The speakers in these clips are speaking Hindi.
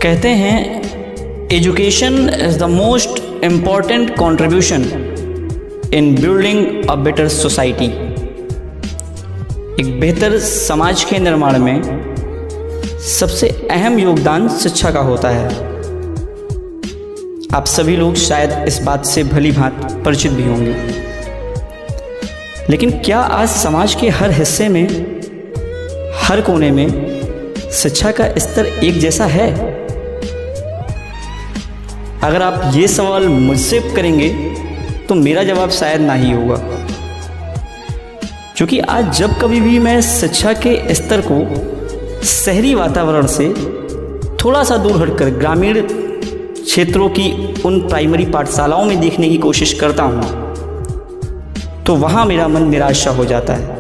कहते हैं education is the most important contribution in building a better society. एक बेहतर समाज के निर्माण में सबसे अहम योगदान शिक्षा का होता है। आप सभी लोग शायद इस बात से भली भांति परिचित भी होंगे, लेकिन क्या आज समाज के हर हिस्से में, हर कोने में शिक्षा का स्तर एक जैसा है? अगर आप ये सवाल मुझसे करेंगे तो मेरा जवाब शायद ना ही होगा, क्योंकि आज जब कभी भी मैं शिक्षा के स्तर को शहरी वातावरण से थोड़ा सा दूर हटकर ग्रामीण क्षेत्रों की उन प्राइमरी पाठशालाओं में देखने की कोशिश करता हूँ, तो वहाँ मेरा मन निराशा हो जाता है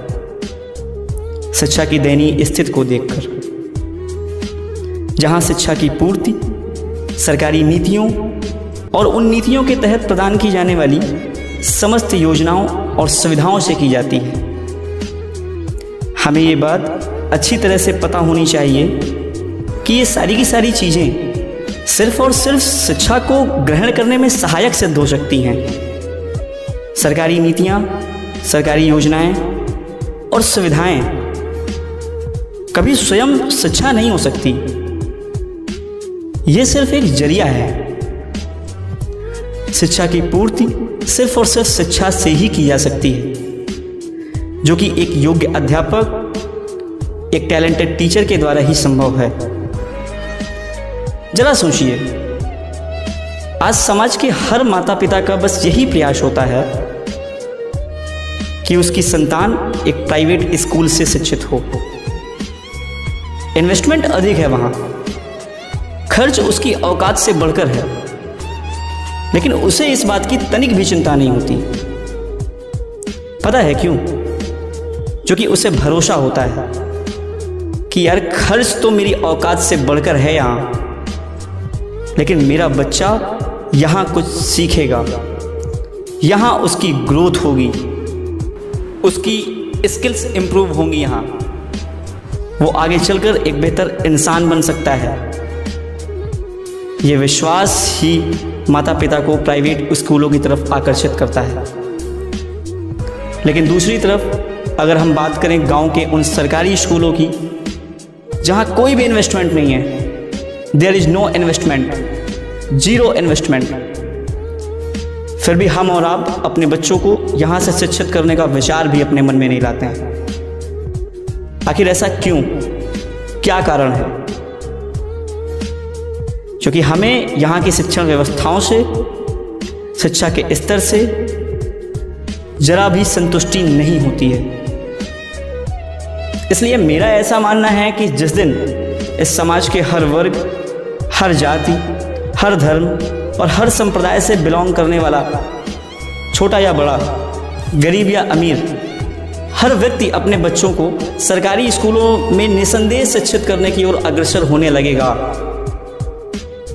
शिक्षा की दयनीय स्थिति को देखकर, जहाँ शिक्षा की पूर्ति सरकारी नीतियों और उन नीतियों के तहत प्रदान की जाने वाली समस्त योजनाओं और सुविधाओं से की जाती है। हमें ये बात अच्छी तरह से पता होनी चाहिए कि ये सारी की सारी चीज़ें सिर्फ और सिर्फ शिक्षा को ग्रहण करने में सहायक सिद्ध हो सकती हैं। सरकारी नीतियाँ, सरकारी योजनाएं और सुविधाएं कभी स्वयं शिक्षा नहीं हो सकती। ये सिर्फ एक जरिया है। शिक्षा की पूर्ति सिर्फ और सिर्फ शिक्षा से ही की जा सकती है, जो कि एक योग्य अध्यापक, एक टैलेंटेड टीचर के द्वारा ही संभव है। जरा सोचिए, आज समाज के हर माता पिता का बस यही प्रयास होता है कि उसकी संतान एक प्राइवेट स्कूल से शिक्षित हो। इन्वेस्टमेंट अधिक है वहां, खर्च उसकी औकात से बढ़कर है, लेकिन उसे इस बात की तनिक भी चिंता नहीं होती। पता है क्यों? क्योंकि उसे भरोसा होता है कि यार खर्च तो मेरी औकात से बढ़कर है यहाँ, लेकिन मेरा बच्चा यहाँ कुछ सीखेगा, यहाँ उसकी ग्रोथ होगी, उसकी स्किल्स इंप्रूव होंगी, यहाँ वो आगे चलकर एक बेहतर इंसान बन सकता है। ये विश्वास ही माता पिता को प्राइवेट स्कूलों की तरफ आकर्षित करता है। लेकिन दूसरी तरफ अगर हम बात करें गांव के उन सरकारी स्कूलों की, जहां कोई भी इन्वेस्टमेंट नहीं है, there is no investment, zero investment, फिर भी हम और आप अपने बच्चों को यहां से शिक्षित करने का विचार भी अपने मन में नहीं लाते हैं। आखिर ऐसा क्यों? क्या कारण है? क्योंकि हमें यहाँ की शिक्षण व्यवस्थाओं से, शिक्षा के स्तर से जरा भी संतुष्टि नहीं होती है। इसलिए मेरा ऐसा मानना है कि जिस दिन इस समाज के हर वर्ग, हर जाति, हर धर्म और हर संप्रदाय से बिलोंग करने वाला, छोटा या बड़ा, गरीब या अमीर, हर व्यक्ति अपने बच्चों को सरकारी स्कूलों में निसंदेह शिक्षित करने की ओर अग्रसर होने लगेगा,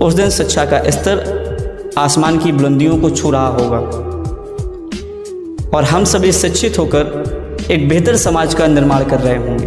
उस दिन शिक्षा का स्तर आसमान की बुलंदियों को छू रहा होगा और हम सभी शिक्षित होकर एक बेहतर समाज का निर्माण कर रहे होंगे।